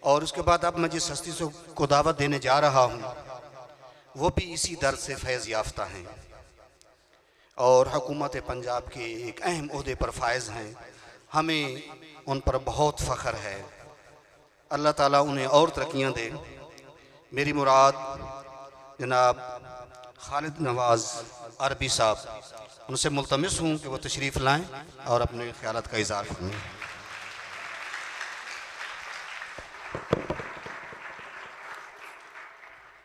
और उसके बाद अब मैं जिस हस्ती को दावत देने जा रहा हूँ वो भी इसी दर से फैज़ याफ्ता हैं और हुकूमत पंजाब के एक अहम ओहदे पर फायज़ हैं। हमें उन पर बहुत फ़ख्र है। अल्लाह ताला उन्हें और तरक्कियाँ दे। मेरी मुराद जनाब खालिद नवाज़ अरबी साहब, उनसे मुल्तमिस हूँ कि वो तशरीफ़ लाएँ और अपने ख्यालात का इज़हार फरमाएं।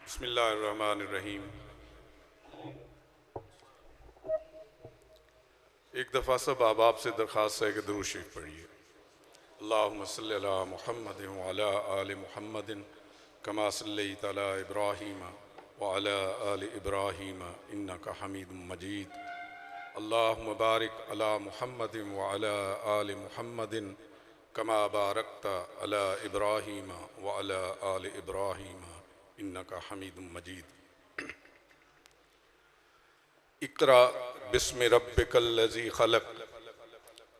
बिस्मिल्लाहिर्रहमानिर्रहीम। एक दफ़ा सब अहबाब से दरख्वास्त है कि दुरूद शरीफ पढ़िए। अल्लाहुम्मा सल्लि अला मुहम्मदिन व अला आलि मुहम्मदिन कमा सल्लैता अला इब्राहीम व अला आलि इब्राहीम इन्नका हमीदुम मजीद। अल्लाहुम्मा बारिक अला मुहम्मदिन व अला आलि मुहम्मदिन कमा बारकता अला इब्राहीम व अला आलि इब्राहीम इन्नका हमीदुम मजीद। इक़रा बिस्मि रब्बिकल्लज़ी खलक़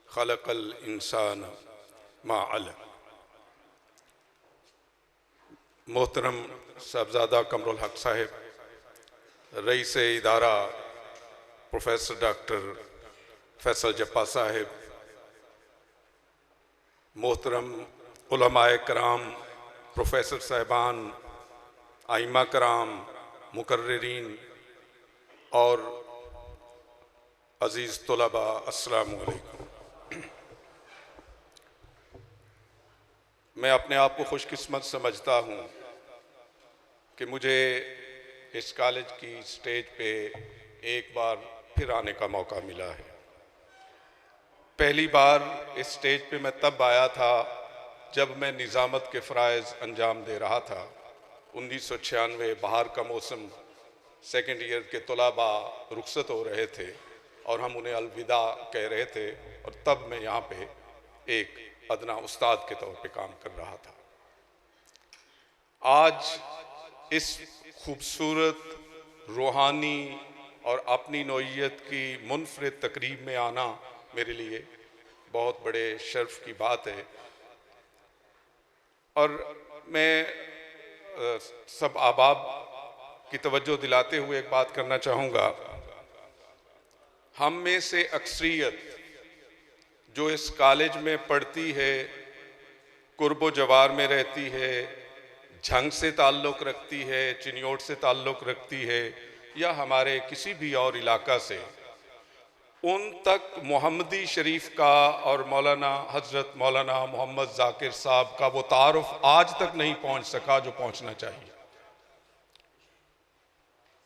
खलक़ल इंसान मा अलक़। मोहतरम साहबज़ादा कमरुल हक साहिब, रईस इदारा प्रोफेसर डॉक्टर फैसल जप्पा साहिब, मोहतरम उलमाए कराम, प्रोफेसर साहिबान, आइमा कराम, मुकर्रिरीन और अज़ीज़ तुलबा, अस्सलामु अलैकुम। मैं अपने आप को खुशकिस्मत समझता हूँ कि मुझे इस कॉलेज की स्टेज पे एक बार फिर आने का मौका मिला है। पहली बार इस स्टेज पे मैं तब आया था जब मैं निज़ामत के फ़राइज़ अंजाम दे रहा था। 1996 बाहर का मौसम, सेकेंड ईयर के तलबा रुखसत हो रहे थे और हम उन्हें अलविदा कह रहे थे, और तब मैं यहाँ पे एक अदना उस्ताद के तौर पे काम कर रहा था। आज इस खूबसूरत, रूहानी और अपनी नौइयत की मुनफरिद तकरीब में आना मेरे लिए बहुत बड़े शर्फ की बात है। और मैं सब अहबाब की तवज्जो दिलाते हुए एक बात करना चाहूँगा। हम में से अक्सरियत जो इस कॉलेज में पढ़ती है, कुर्बो जवार में रहती है, झंग से ताल्लुक़ रखती है, चिन्योट से ताल्लुक़ रखती है, या हमारे किसी भी और इलाका से, उन तक मोहम्मदी शरीफ का और मौलाना हज़रत मौलाना मोहम्मद ज़ाकिर साहब का वो तारुफ आज तक नहीं पहुँच सका जो पहुँचना चाहिए।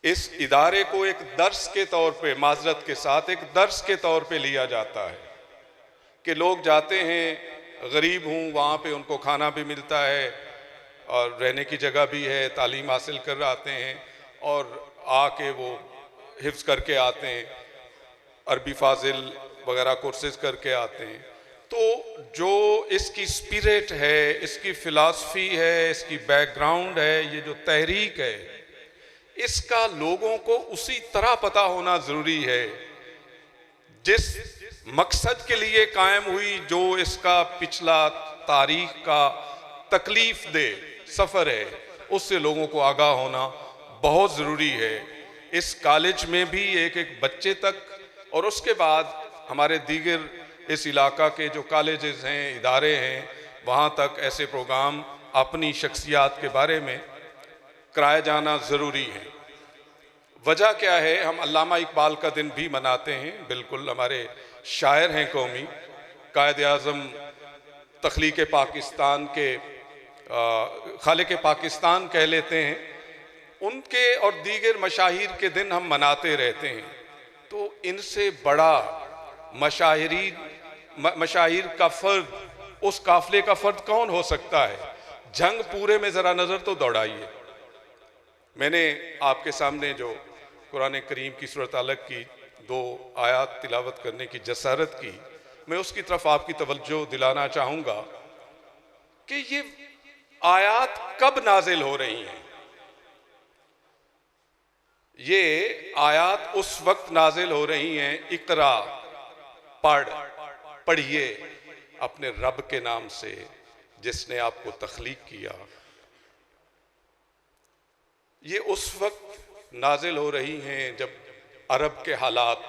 इस इदारे को एक दर्स के तौर पे, माजरत के साथ एक दर्स के तौर पे लिया जाता है कि लोग जाते हैं, गरीब हूँ, वहाँ पे उनको खाना भी मिलता है और रहने की जगह भी है, तालीम हासिल कर आते हैं और आके वो हिफ्ज़ करके आते हैं, अरबी फाजिल वगैरह कोर्सेज करके आते हैं। तो जो इसकी स्पिरिट है, इसकी फ़िलासफ़ी है, इसकी बैकग्राउंड है, ये जो तहरीक है, इसका लोगों को उसी तरह पता होना ज़रूरी है जिस मकसद के लिए कायम हुई, जो इसका पिछला तारीख का तकलीफ दे सफ़र है, उससे लोगों को आगाह होना बहुत ज़रूरी है। इस कॉलेज में भी एक एक बच्चे तक और उसके बाद हमारे दीगर इस इलाका के जो कॉलेजेस हैं, इदारे हैं, वहाँ तक ऐसे प्रोग्राम अपनी शख्सियात के बारे में कराया जाना ज़रूरी है। वजह क्या है? हम अल्लामा इकबाल का दिन भी मनाते हैं। बिल्कुल, हमारे शायर हैं कौमी, कायद आज़म तख्लीक पाकिस्तान के खालिक पाकिस्तान कह लेते हैं, उनके और दीगर मशाहिर के दिन हम मनाते रहते हैं। तो इनसे बड़ा मशाहिर का फ़र्द, उस काफ़िले का फ़र्द कौन हो सकता है? जंग पूरे में ज़रा नज़र तो दौड़ाइए। मैंने आपके सामने जो कुरान करीम की सूरत अलक की 2 आयत तिलावत करने की जसारत की, मैं उसकी तरफ आपकी तवज्जो दिलाना चाहूँगा कि ये आयत कब नाजिल हो रही हैं। ये आयत उस वक्त नाजिल हो रही हैं, इकरा, पढ़िए अपने रब के नाम से जिसने आपको तख्लीक किया, ये उस वक्त नाजिल हो रही हैं जब अरब के हालात,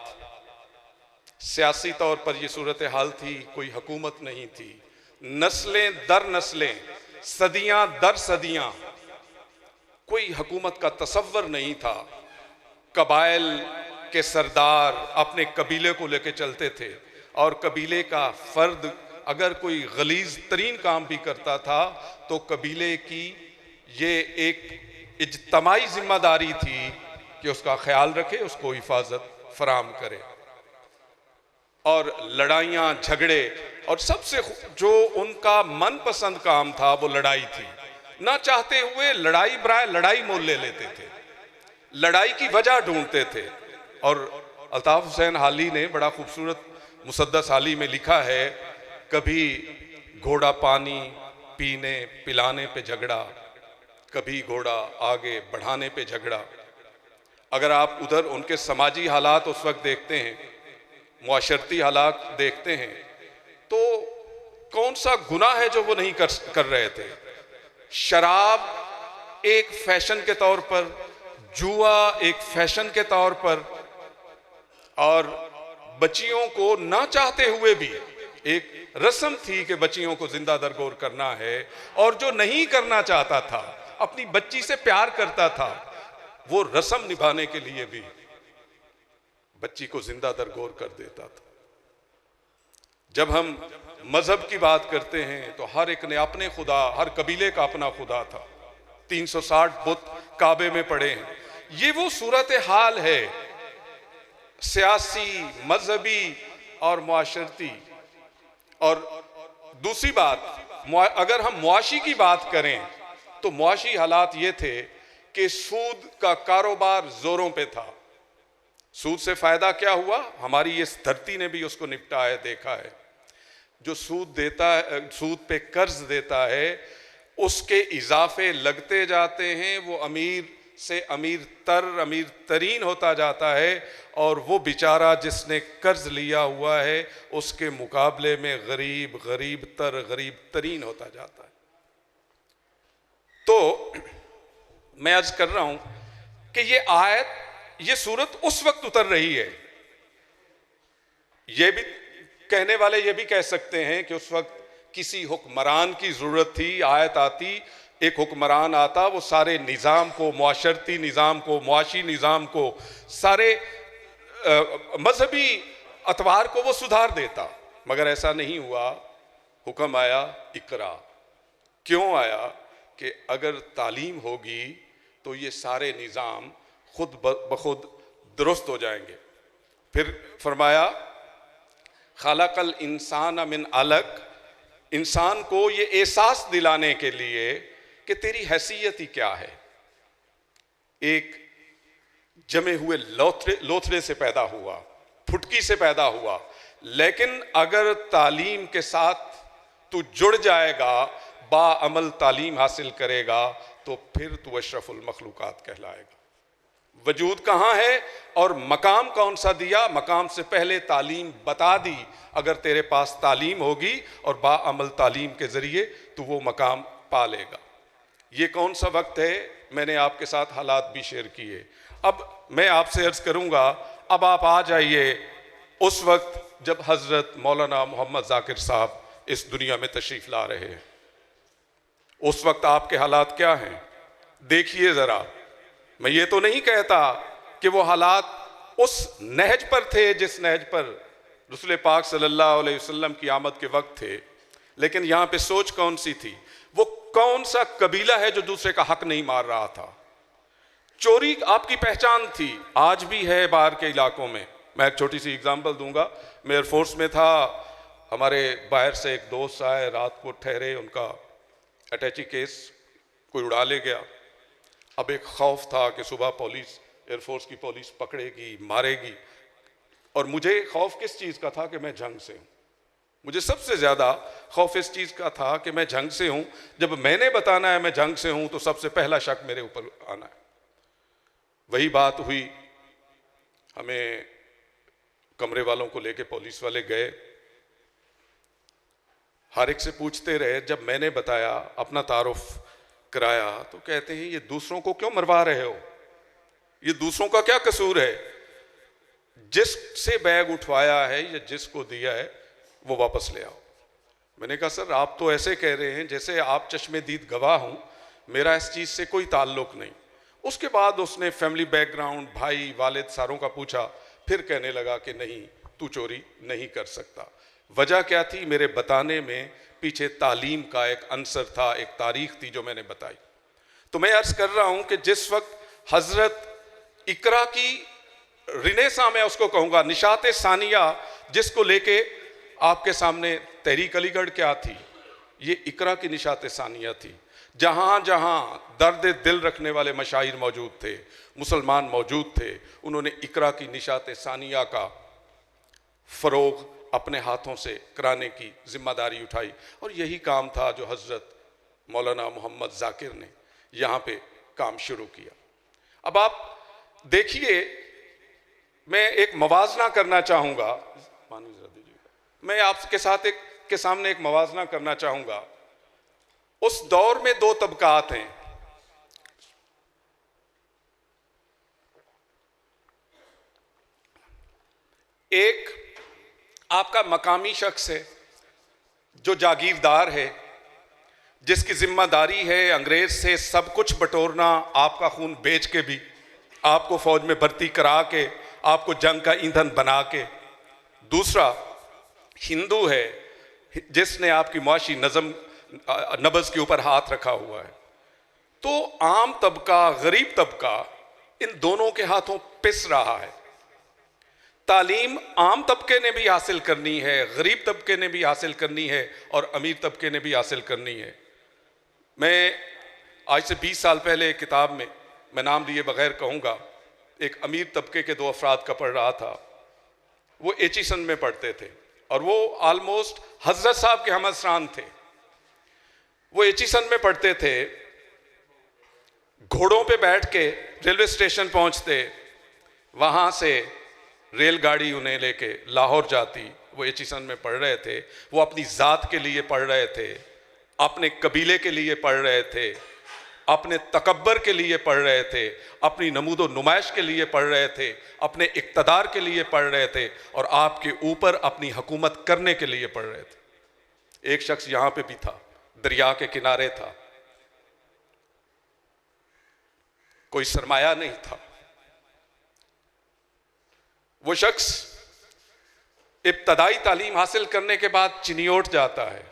सियासी तौर पर ये सूरत हाल थी, कोई हुकूमत नहीं थी, नस्लें दर नस्लें, सदियां दर सदियां कोई हुकूमत का तसव्वुर नहीं था। कबाइल के सरदार अपने कबीले को लेकर चलते थे और कबीले का फर्द अगर कोई गलीज तरीन काम भी करता था तो कबीले की ये एक इज्तमाई जिम्मेदारी थी कि उसका ख्याल रखे, उसको हिफाजत फराम करे। और लड़ाइयाँ झगड़े, और सबसे जो उनका मनपसंद काम था वो लड़ाई थी। ना चाहते हुए लड़ाई बराए लड़ाई मोल ले लेते थे, लड़ाई की वजह ढूंढते थे। और अल्ताफ हुसैन हाली ने बड़ा खूबसूरत मुसद्दस हाली में लिखा है, कभी घोड़ा पानी पीने पिलाने पे झगड़ा, कभी घोड़ा आगे बढ़ाने पे झगड़ा। अगर आप उधर उनके समाजी हालात उस वक्त देखते हैं, मुआशरती हालात देखते हैं, तो कौन सा गुनाह है जो वो नहीं कर रहे थे। शराब एक फैशन के तौर पर, जुआ एक फैशन के तौर पर, और बच्चियों को ना चाहते हुए भी एक रस्म थी कि बच्चियों को जिंदा दरगोर करना है। और जो नहीं करना चाहता था, अपनी बच्ची से प्यार करता था, वो रस्म निभाने के लिए भी बच्ची को जिंदा दरगोर कर देता था। जब हम मजहब की बात करते हैं तो हर एक ने अपने खुदा, हर कबीले का अपना खुदा था। 360 बुत काबे में पड़े हैं। ये वो सूरत हाल है सियासी, मजहबी और मुआशरती। और दूसरी बात, अगर हम मुआशी की बात करें तो मुआशी हालात ये थे कि सूद का कारोबार जोरों पे था। सूद से फायदा क्या हुआ, हमारी इस धरती ने भी उसको निपटा है, देखा है। जो सूद देता है, सूद पे कर्ज देता है, उसके इजाफे लगते जाते हैं, वो अमीर से अमीर तरीन होता जाता है। और वो बेचारा जिसने कर्ज लिया हुआ है उसके मुकाबले में गरीब तरीन होता जाता है। तो मैं अर्ज कर रहा हूं कि ये आयत, ये सूरत उस वक्त उतर रही है। ये भी कहने वाले ये भी कह सकते हैं कि उस वक्त किसी हुक्मरान की जरूरत थी। आयत आती, एक हुक्मरान आता, वो सारे निज़ाम को, मुआशरती निज़ाम को, मुआशी निज़ाम को, सारे मजहबी अतवार को वो सुधार देता। मगर ऐसा नहीं हुआ। हुक्म आया इकरा। क्यों आया? कि अगर तालीम होगी तो ये सारे निज़ाम खुद बखुद दुरुस्त हो जाएंगे। फिर फरमाया खलक़ल इंसान मिन अलक, इंसान को ये एहसास दिलाने के लिए कि तेरी हैसियत ही क्या है। एक जमे हुए लोथड़े से पैदा हुआ, फुटकी से पैदा हुआ, लेकिन अगर तालीम के साथ तू जुड़ जाएगा, बाअमल तालीम हासिल करेगा, तो फिर तू अशरफुल मखलूकात कहलाएगा। वजूद कहाँ है और मकाम कौन सा दिया? मकाम से पहले तालीम बता दी। अगर तेरे पास तालीम होगी और बाअमल तालीम के ज़रिए तू वो मकाम पा लेगा। ये कौन सा वक्त है? मैंने आपके साथ हालात भी शेयर किए। अब मैं आपसे अर्ज़ करूँगा, अब आप आ जाइए उस वक्त जब हज़रत मौलाना मोहम्मद ज़ाकिर साहब इस दुनिया में तशरीफ़ ला रहे हैं। उस वक्त आपके हालात क्या हैं देखिए ज़रा। मैं ये तो नहीं कहता कि वो हालात उस नहज पर थे जिस नहज पर रसूल पाक सल्लल्लाहु अलैहि वसल्लम की आमद के वक्त थे, लेकिन यहाँ पे सोच कौन सी थी? वो कौन सा कबीला है जो दूसरे का हक नहीं मार रहा था? चोरी आपकी पहचान थी, आज भी है बाहर के इलाकों में। मैं एक छोटी सी एग्जांपल दूंगा। मैं एयरफोर्स में था, हमारे बाहर से एक दोस्त आए, रात को ठहरे, उनका अटैची केस कोई उड़ा ले गया। अब एक खौफ था कि सुबह पुलिस, एयरफोर्स की पुलिस पकड़ेगी, मारेगी। और मुझे खौफ किस चीज़ का था? कि मैं जंग से हूँ। मुझे सबसे ज़्यादा खौफ इस चीज़ का था कि मैं जंग से हूँ। जब मैंने बताना है मैं जंग से हूँ तो सबसे पहला शक मेरे ऊपर आना है। वही बात हुई, हमें कमरे वालों को लेके पुलिस वाले गए। हर एक से पूछते रहे। जब मैंने बताया, अपना तारुफ कराया, तो कहते हैं ये दूसरों को क्यों मरवा रहे हो, ये दूसरों का क्या कसूर है, जिससे बैग उठवाया है या जिसको दिया है वो वापस ले आओ। मैंने कहा सर आप तो ऐसे कह रहे हैं जैसे आप चश्मेदीद गवाह हूं, मेरा इस चीज से कोई ताल्लुक नहीं। उसके बाद उसने फैमिली बैकग्राउंड, भाई वालिद सारों का पूछा, फिर कहने लगा कि नहीं तू चोरी नहीं कर सकता। वजह क्या थी? मेरे बताने में पीछे तालीम का एक अंसर था, एक तारीख थी जो मैंने बताई। तो मैं अर्ज कर रहा हूं कि जिस वक्त हजरत इकरा की रिनेसा, मैं उसको कहूंगा निशात सानिया, जिसको लेके आपके सामने तहरीक अलीगढ़ क्या थी, ये इकरा की निशात सानिया थी। जहां जहां दर्द दिल रखने वाले मशाइर मौजूद थे, मुसलमान मौजूद थे, उन्होंने इकरा की निशात सानिया का फरोग अपने हाथों से कराने की जिम्मेदारी उठाई। और यही काम था जो हजरत मौलाना मोहम्मद जाकिर ने यहाँ पे काम शुरू किया। अब आप देखिए, मैं एक मवाजना करना चाहूँगा, पानी जरा दीजिएगा, मैं आपके साथ के सामने एक मवाजना करना चाहूँगा। उस दौर में दो तबकात हैं, एक आपका मकामी शख्स है जो जागीरदार है, जिसकी जिम्मेदारी है अंग्रेज से सब कुछ बटोरना, आपका खून बेच के भी, आपको फौज में भर्ती करा के, आपको जंग का ईंधन बना के। दूसरा हिंदू है जिसने आपकी मुआशी नज़म नब्ज़ के ऊपर हाथ रखा हुआ है। तो आम तबका, गरीब तबका, इन दोनों के हाथों पिस रहा है। तालीम आम तबके ने भी हासिल करनी है, गरीब तबके ने भी हासिल करनी है, और अमीर तबके ने भी हासिल करनी है। मैं आज से 20 साल पहले एक किताब में, मैं नाम लिए बगैर कहूँगा, एक अमीर तबके के दो अफराद का पढ़ रहा था। वो एचिसन में पढ़ते थे और वो ऑलमोस्ट हजरत साहब के हमअसरान थे। वो एचिसन में पढ़ते थे, घोड़ों पे बैठ के रेलवे स्टेशन पहुंचते, वहां से रेलगाड़ी उन्हें लेके लाहौर जाती। वो एचिसन में पढ़ रहे थे, वो अपनी ज़ात के लिए पढ़ रहे थे, अपने कबीले के लिए पढ़ रहे थे, अपने तकब्बर के लिए पढ़ रहे थे, अपनी नमूदो नुमाइश के लिए पढ़ रहे थे, अपने इक़्तिदार के लिए पढ़ रहे थे, और आपके ऊपर अपनी हुकूमत करने के लिए पढ़ रहे थे। एक शख्स यहाँ पे भी था, दरिया के किनारे था, कोई सरमाया नहीं था। वो शख्स इब्तदाई तालीम हासिल करने के बाद चिनियोट जाता है।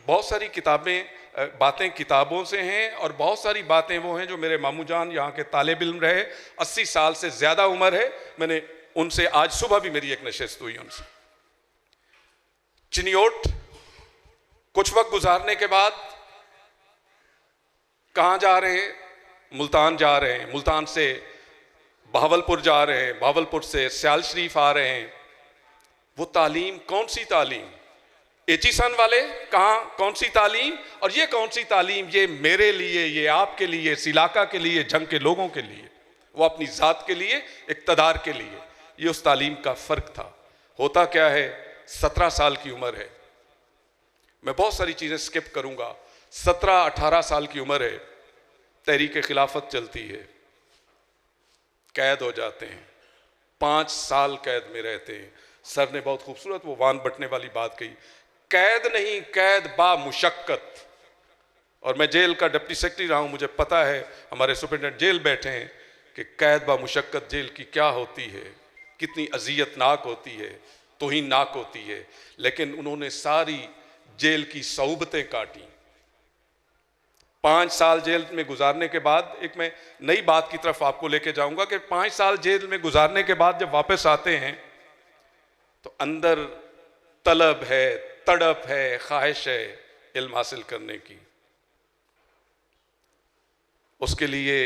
बहुत सारी बातें किताबों से हैं, और बहुत सारी बातें वो हैं जो मेरे मामू जान यहाँ के तालिब इल्म रहे, 80 साल से ज़्यादा उम्र है, मैंने उनसे आज सुबह भी मेरी एक नशिस्त हुई उनसे। चिनियोट कुछ वक्त गुजारने के बाद कहाँ जा रहे हैं? मुल्तान जा रहे हैं, मुल्तान से बहावलपुर जा रहे हैं, बहावलपुर से सियाल शरीफ आ रहे हैं। वो तालीम कौन सी तालीम? एचिसन वाले कहाँ, कौन सी तालीम? और ये कौन सी तालीम? ये मेरे लिए, ये आपके लिए, इस इलाका के लिए, जंग के लोगों के लिए, वो अपनी ज़ात के लिए, इक़्तिदार के लिए। ये उस तालीम का फ़र्क था। होता क्या है, 17 साल की उम्र है, मैं बहुत सारी चीज़ें स्किप करूँगा, 17-18 साल की उम्र है, तहरीक खिलाफत चलती है, कैद हो जाते हैं, 5 साल कैद में रहते हैं। सर ने बहुत खूबसूरत वो वान बटने वाली बात कही, कैद नहीं, कैद बा मुशक्कत। और मैं जेल का डिप्टी सेक्रेटरी रहा हूँ, मुझे पता है, हमारे सुपरिटेंडेंट जेल बैठे हैं, कि कैद बा मुशक्कत जेल की क्या होती है, कितनी अजियतनाक होती है, तौहीननाक होती है। लेकिन उन्होंने सारी जेल की सऊबतें काटी। 5 साल जेल में गुजारने के बाद, एक मैं नई बात की तरफ आपको लेके जाऊंगा कि 5 साल जेल में गुजारने के बाद जब वापस आते हैं तो अंदर तलब है, तड़प है, ख्वाहिश है इल्म हासिल करने की। उसके लिए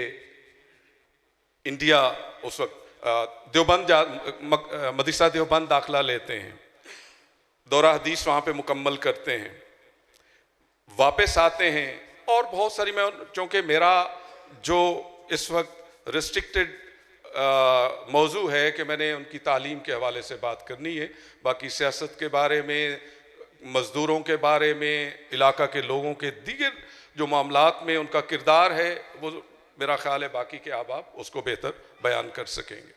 इंडिया उस वक्त देवबंद मदरसा देवबंद दाखिला लेते हैं, दौरा हदीस वहाँ पे मुकम्मल करते हैं, वापस आते हैं। और बहुत सारी, मैं चूँकि मेरा जो इस वक्त रिस्ट्रिक्टेड मौजू है कि मैंने उनकी तालीम के हवाले से बात करनी है, बाकी सियासत के बारे में मज़दूरों के बारे में, इलाका के लोगों के दीगर जो मामलात में उनका किरदार है, वो मेरा ख्याल है बाकी के अहबाब उसको बेहतर बयान कर सकेंगे।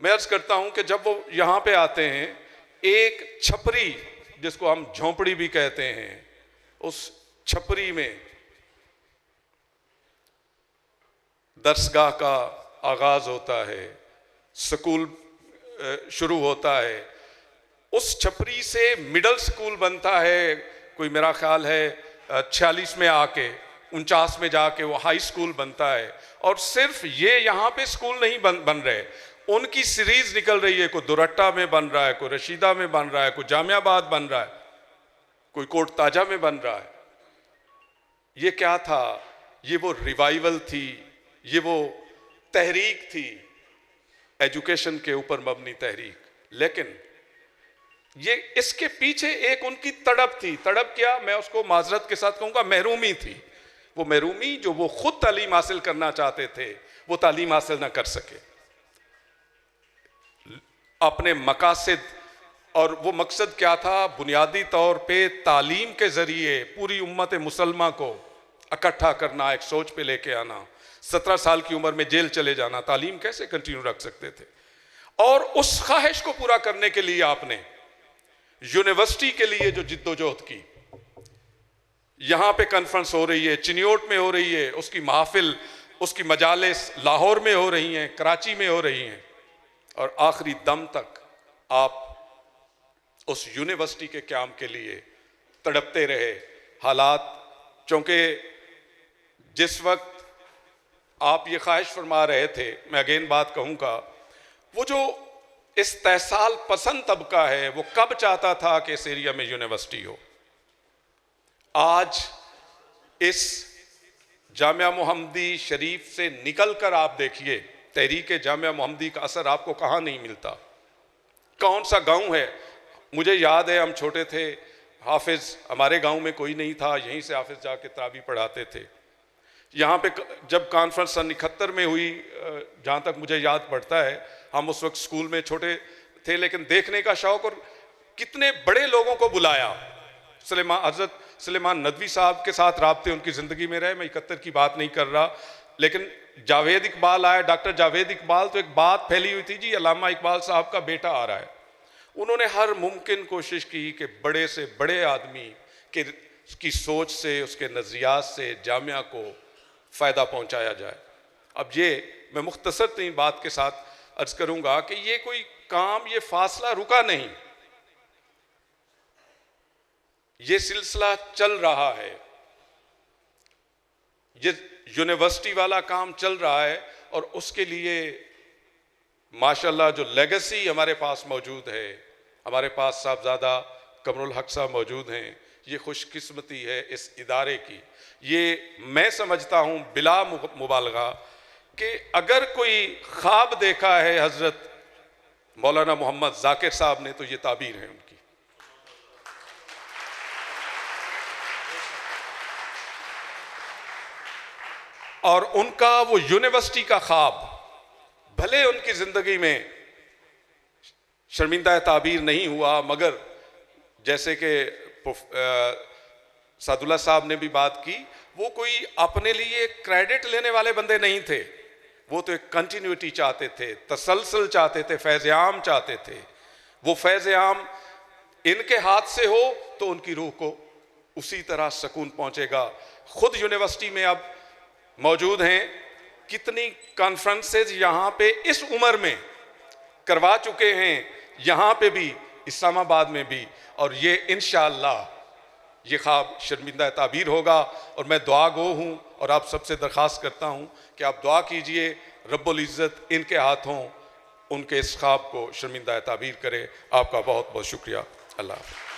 मैं अर्ज़ करता हूँ कि जब वो यहाँ पे आते हैं, एक छपरी जिसको हम झोंपड़ी भी कहते हैं, उस छपरी में दरसगाह का आगाज़ होता है, स्कूल शुरू होता है। उस छपरी से मिडल स्कूल बनता है, कोई मेरा ख्याल है 46 में आके 49 में जाके वो हाई स्कूल बनता है। और सिर्फ ये यहाँ पे स्कूल नहीं बन रहे, उनकी सीरीज निकल रही है, कोई दुरट्टा में बन रहा है, कोई रशीदा में बन रहा है, कोई जामियाबाद बन रहा है, कोई कोट ताजा में बन रहा है। ये क्या था? ये वो रिवाइवल थी, ये वो तहरीक थी, एजुकेशन के ऊपर मबनी तहरीक। लेकिन ये इसके पीछे एक उनकी तड़प थी। तड़प क्या, मैं उसको माजरत के साथ कहूँगा, महरूमी थी। वो महरूमी जो वो खुद तालीम हासिल करना चाहते थे, वो तालीम हासिल ना कर सके। अपने मकासद, और वो मकसद क्या था? बुनियादी तौर पे तालीम के ज़रिए पूरी उम्मत मुसलमा को इकट्ठा करना, एक सोच पे लेके आना। 17 साल की उम्र में जेल चले जाना, तालीम कैसे कंटिन्यू रख सकते थे? और उस ख्वाहिश को पूरा करने के लिए आपने यूनिवर्सिटी के लिए जो जिद्दोजहद की, यहां पे कॉन्फ्रेंस हो रही है, चिन्योट में हो रही है, उसकी महफिल, उसकी मजालिस लाहौर में हो रही हैं, कराची में हो रही हैं, और आखिरी दम तक आप उस यूनिवर्सिटी के क़याम के लिए तड़पते रहे। हालात, चूंकि जिस वक्त आप ये ख्वाहिश फरमा रहे थे, मैं अगेन बात कहूँगा, वो जो इस्तेहसाल पसंद तबका है, वो कब चाहता था कि इस एरिया में यूनिवर्सिटी हो? आज इस जामिया मोहम्मदी शरीफ से निकल कर आप देखिए, तहरीक जामिया मोहम्मदी का असर आपको कहाँ नहीं मिलता। कौन सा गांव है? मुझे याद है हम छोटे थे, हाफिज हमारे गांव में कोई नहीं था, यहीं से हाफिज जाके तरावी पढ़ाते थे। यहाँ पे जब कॉन्फ्रेंस सन 71 में हुई, जहाँ तक मुझे याद पड़ता है, हम उस वक्त स्कूल में छोटे थे, लेकिन देखने का शौक, और कितने बड़े लोगों को बुलाया। हज़रत सुलेमान नदवी साहब के साथ राब्ते उनकी ज़िंदगी में रहे। मैं 71 की बात नहीं कर रहा, लेकिन जावेद इकबाल आए, डॉक्टर जावेद इकबाल, तो एक बात फैली हुई थी जी, अल्लामा इकबाल साहब का बेटा आ रहा है। उन्होंने हर मुमकिन कोशिश की कि बड़े से बड़े आदमी की सोच से, उसके नज़रियात से जामिया को फ़ायदा पहुंचाया जाए। अब ये मैं मुख्तसर तीन बात के साथ अर्ज़ करूंगा कि ये कोई काम, ये फासला रुका नहीं, ये सिलसिला चल रहा है, ये यूनिवर्सिटी वाला काम चल रहा है। और उसके लिए माशाल्लाह जो लेगेसी हमारे पास मौजूद है, हमारे पास साहबजादा कमरुल हक साहब मौजूद हैं, ये खुशकिस्मती है इस इदारे की। ये मैं समझता हूँ बिला मुबालगा कि अगर कोई ख्वाब देखा है हज़रत मौलाना मोहम्मद जाकिर साहब ने, तो ये ताबीर है उनकी। और उनका वो यूनिवर्सिटी का ख्वाब, भले उनकी ज़िंदगी में शर्मिंदा ताबीर नहीं हुआ, मगर जैसे कि सादुल्ला साहब ने भी बात की, वो कोई अपने लिए क्रेडिट लेने वाले बंदे नहीं थे। वो तो एक कंटिन्यूटी चाहते थे, तसलसल चाहते थे, फैज़ आम चाहते थे। वो फैज़ आम इनके हाथ से हो तो उनकी रूह को उसी तरह सुकून पहुंचेगा। खुद यूनिवर्सिटी में अब मौजूद हैं, कितनी कॉन्फ्रेंसेज यहाँ पे इस उम्र में करवा चुके हैं, यहाँ पे भी, इस्लामाबाद में भी। और ये इंशाअल्लाह ये ख्वाब शर्मिंदा ताबीर होगा। और मैं दुआ गो हूँ और आप सबसे दरख्वास्त करता हूँ कि आप दुआ कीजिए, रब्बुल इज़्ज़त इनके हाथों उनके इस ख्वाब को शर्मिंदा ताबीर करे। आपका बहुत बहुत शुक्रिया। अल्लाह हाफ़िज़।